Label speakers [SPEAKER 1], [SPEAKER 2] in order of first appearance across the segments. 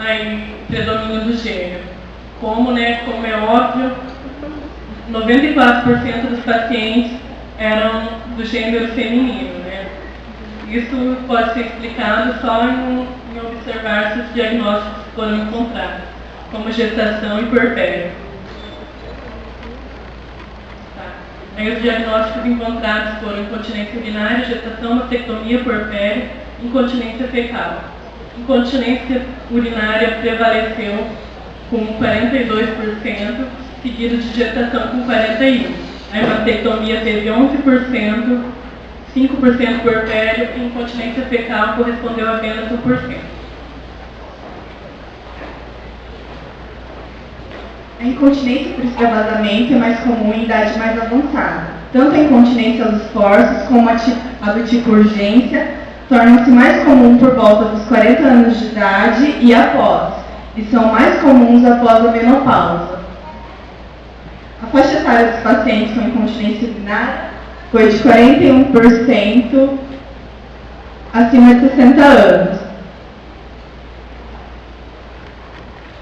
[SPEAKER 1] aí predomínio do gênero. Como é óbvio, 94% dos pacientes eram do gênero feminino, né? Isso pode ser explicado só em observar se os diagnósticos foram encontrados, como gestação e puerpério. Aí os diagnósticos encontrados foram incontinência urinária, gestação, mastectomia, puerpério, incontinência fecal. Incontinência urinária prevaleceu com 42%, seguido de gestação com 41%. A mastectomia teve 11%, 5% puerpério e incontinência fecal correspondeu a apenas 1%.
[SPEAKER 2] A incontinência por extravasamento é mais comum em idade mais avançada. Tanto a incontinência aos esforços como a do tipo urgência tornam-se mais comum por volta dos 40 anos de idade e após, e são mais comuns após a menopausa. A faixa etária dos pacientes com incontinência urinária foi de 41% acima de 60 anos.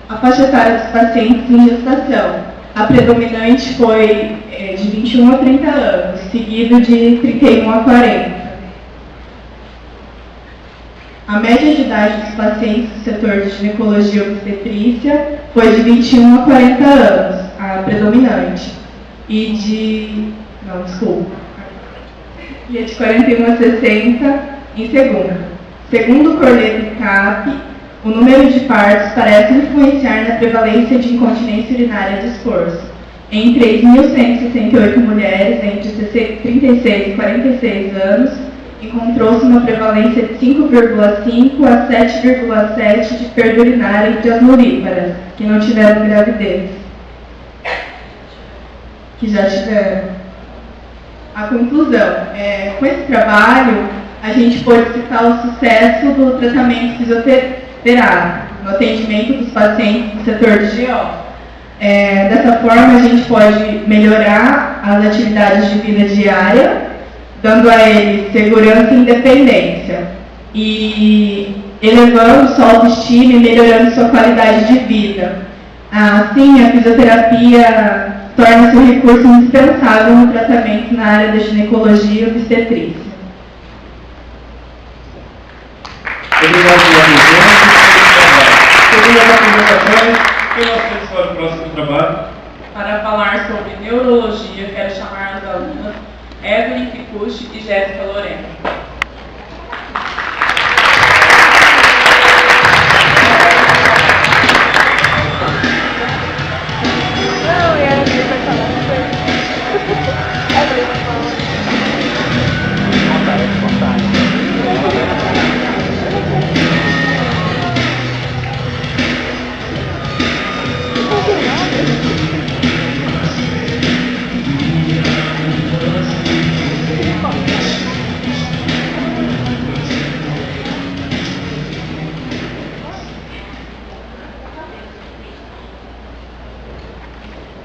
[SPEAKER 2] A faixa etária dos pacientes em gestação, a predominante foi de 21 a 30 anos, seguido de 31 a 40. A média de idade dos pacientes do setor de ginecologia e obstetrícia foi de 21 a 40 anos, a predominante, e de 41 a 60 em segunda. Segundo o Corleto e CAP, o número de partos parece influenciar na prevalência de incontinência urinária de esforço. Em 3.168 mulheres entre 36 e 46 anos, encontrou-se uma prevalência de 5,5 a 7,7 de perda urinária entre as mulíparas, que não tiveram gravidez. Que já tiveram. A conclusão, com esse trabalho, a gente pode citar o sucesso do tratamento fisioterápico no atendimento dos pacientes do setor de GO. Dessa forma, a gente pode melhorar as atividades de vida diária, dando a eles segurança e independência, e elevando sua autoestima e melhorando sua qualidade de vida. Assim, a fisioterapia torna-se um recurso indispensável no tratamento na área da ginecologia e obstetrícia.
[SPEAKER 3] Obrigado pela presença. Segundo as apresentações, quem nós temos para o próximo trabalho?
[SPEAKER 1] Para falar sobre neurologia, quero chamar as alunas Evelyn Kikuchi e Jéssica Lorena.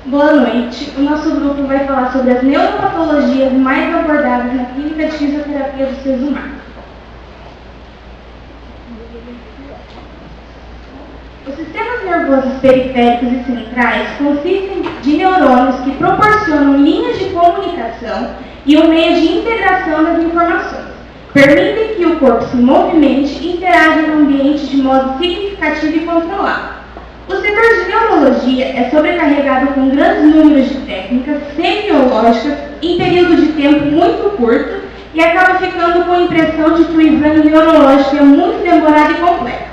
[SPEAKER 2] Boa noite. O nosso grupo vai falar sobre as neuropatologias mais abordadas na clínica de fisioterapia dos seres humanos. Os sistemas nervosos periféricos e centrais consistem de neurônios que proporcionam linhas de comunicação e um meio de integração das informações. Permitem que o corpo se movimente e interaja no ambiente de modo significativo e controlado. O setor de neurologia é sobrecarregado com grandes números de técnicas semiológicas em período de tempo muito curto e acaba ficando com a impressão de que o exame neurológico é muito demorado e complexo.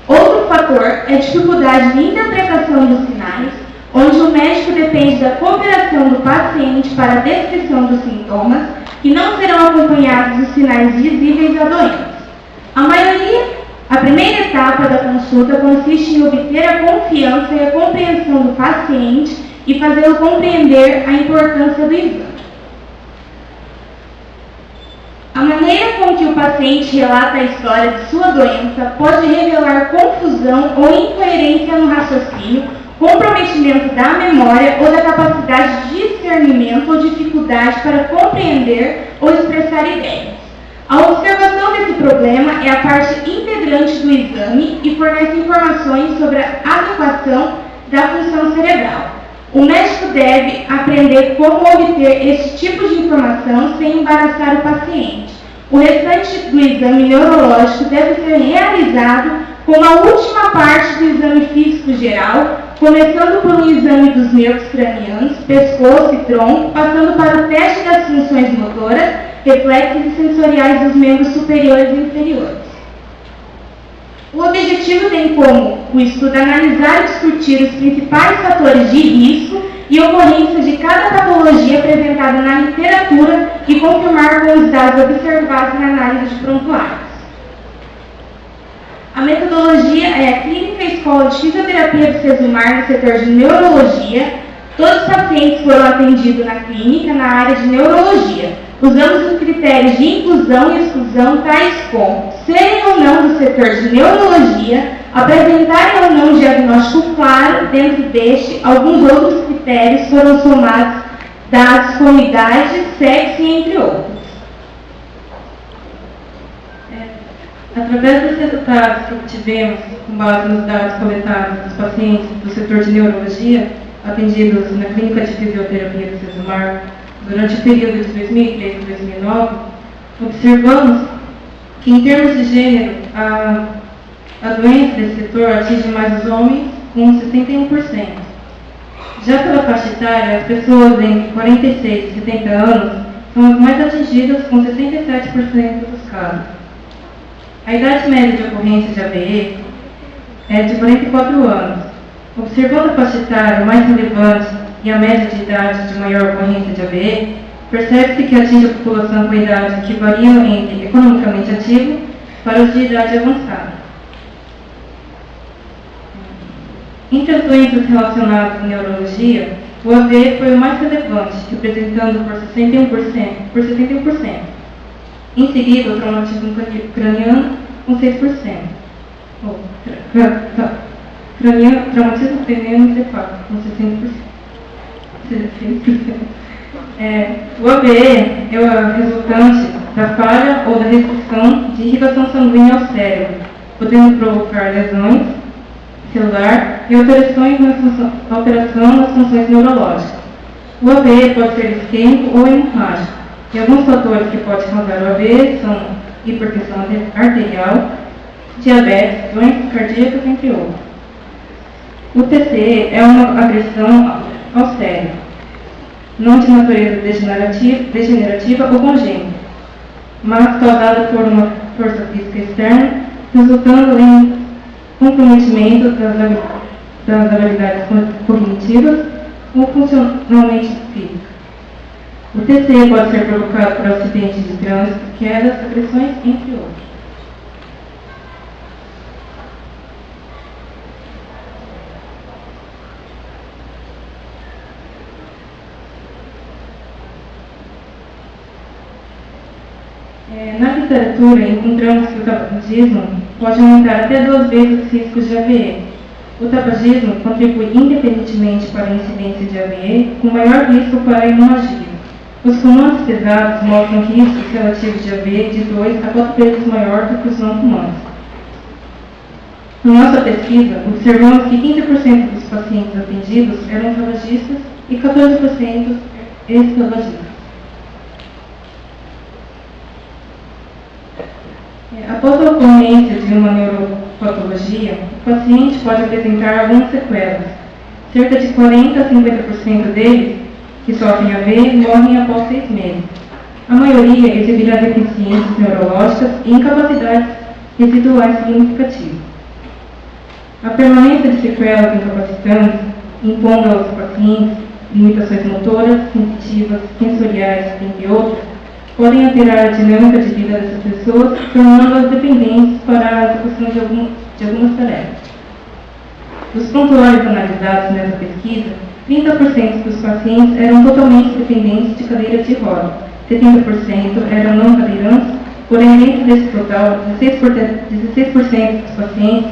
[SPEAKER 2] Outro fator é a dificuldade de interpretação dos sinais, onde o médico depende da cooperação do paciente para a descrição dos sintomas, que não serão acompanhados dos sinais visíveis da doença. A primeira etapa da consulta consiste em obter a confiança e a compreensão do paciente e fazê-lo compreender a importância do exame. A maneira com que o paciente relata a história de sua doença pode revelar confusão ou incoerência no raciocínio, comprometimento da memória ou da capacidade de discernimento ou dificuldade para compreender ou expressar ideias. A observação desse problema é a parte integrante integrante do exame e fornece informações sobre a adequação da função cerebral. O médico deve aprender como obter esse tipo de informação sem embaraçar o paciente. O restante do exame neurológico deve ser realizado como a última parte do exame físico geral, começando por um exame dos nervos cranianos, pescoço e tronco, passando para o teste das funções motoras, reflexos e sensoriais dos membros superiores e inferiores. O objetivo tem como o estudo analisar e discutir os principais fatores de risco e ocorrência de cada patologia apresentada na literatura e confirmar com os dados observados na análise de prontuários. A metodologia é a Clínica Escola de Fisioterapia do Sesumar no setor de neurologia. Todos os pacientes foram atendidos na clínica na área de neurologia. Usamos os critérios de inclusão e exclusão tais como serem ou não do setor de neurologia, apresentarem ou não um diagnóstico claro. Dentro deste, alguns outros critérios foram somados, dados como idade, sexo e entre outros.
[SPEAKER 4] Através dos resultados que obtivemos, com base nos dados coletados dos pacientes do setor de neurologia, atendidos na Clínica de Fisioterapia do Sesumar, durante o período de 2003 e 2009, observamos que, em termos de gênero, a doença desse setor atinge mais os homens, com 61%. Já pela faixa etária, as pessoas entre 46 e 70 anos são as mais atingidas, com 67% dos casos. A idade média de ocorrência de AVE é de 44 anos. Observando a faixa etária mais relevante e a média de idade de maior ocorrência de AVE, percebe-se que atinge a população com idade que varia entre economicamente ativo para os de idade avançada. Entre as doenças relacionadas à neurologia, o AVE foi o mais relevante, representando por 71%. Em seguida, o traumatismo craniano, com 6%. Traumatismo craniano encefálico, com 60%. O AVE é o resultante da falha ou da restrição de irrigação sanguínea ao cérebro, podendo provocar lesões celular e alteração nas funções neurológicas. O AVE pode ser isquêmico ou hemorrágico. E alguns fatores que podem causar o AVE são hipertensão arterial, diabetes, doenças cardíacas, entre outros. O TCE é uma agressão ao cérebro, não de natureza degenerativa ou congênita, mas causada por uma força física externa, resultando em comprometimento das habilidades cognitivas ou funcionalmente físicas. O TCE pode ser provocado por acidentes de trânsito, quedas, agressões, entre outros. Na literatura, encontramos que o tabagismo pode aumentar até 2 vezes os riscos de AVE. O tabagismo contribui independentemente para a incidência de AVE, com maior risco para a hemorragia. Os fumantes pesados mostram riscos relativos de AVE de 2 a 4 vezes maior do que os não fumantes. Na nossa pesquisa, observamos que 15% dos pacientes atendidos eram tabagistas e 14% ex-tabagistas. Após a ocorrência de uma neuropatologia, o paciente pode apresentar algumas sequelas. Cerca de 40 a 50% deles que sofrem AVE morrem após 6 meses. A maioria exibirá deficiências neurológicas e incapacidades residuais significativas. A permanência de sequelas incapacitantes, impondo aos pacientes limitações motoras, sensitivas, sensoriais, entre outros, podem alterar a dinâmica de vida dessas pessoas, tornando-as dependentes para a execução de algumas tarefas. Dos prontuários analisados nessa pesquisa, 30% dos pacientes eram totalmente dependentes de cadeira de roda, 70% eram não cadeirantes, porém dentro desse total, 16% dos pacientes